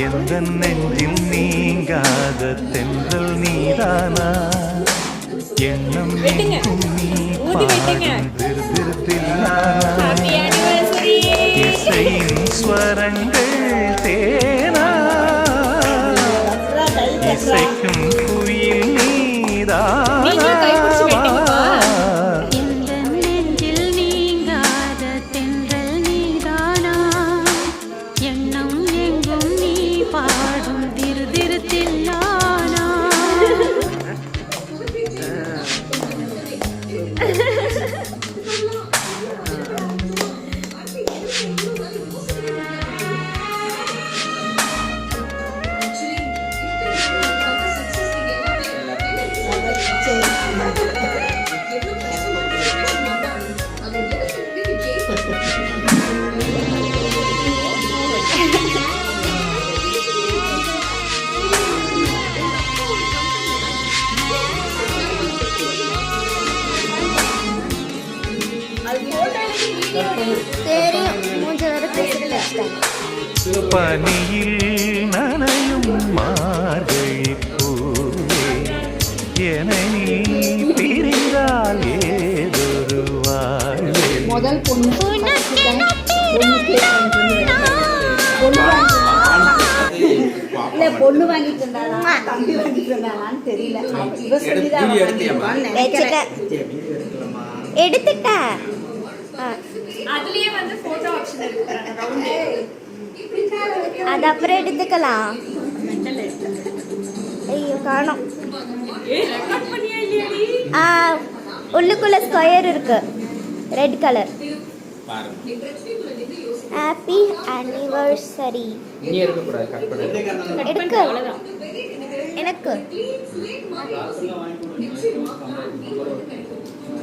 எந்த நெஞ்சில் நீங்காத தென்றல் நீதானா எண்ணம் எங்கும் நீ பாடும் திருத்தில்லானா இசையின் ஸ்வரங்கள் தேனா இசைக்கும் குயில் நீதானா பனியில் நனையும் மார்கழி பூவே என நீ பிரிந்தால் ஏதொரு வாழ்வே முதல் பொண்ணு பொண்ணு வாங்கிட்டு இருந்தாளா தம்பி வாங்கிட்டு இருந்தாளான்னு தெரியல. எடுத்துட்டேன். அதுலயே வந்து போட்டோ ஆப்ஷன் இருக்கு. அது அப்புறம் எடுத்துக்கலாம். ஐயோ காணோம். உள்ளுக்குள்ள ஸ்கொயர் இருக்கு ரெட் கலர். Happy anniversary. எடுக்க எனக்கு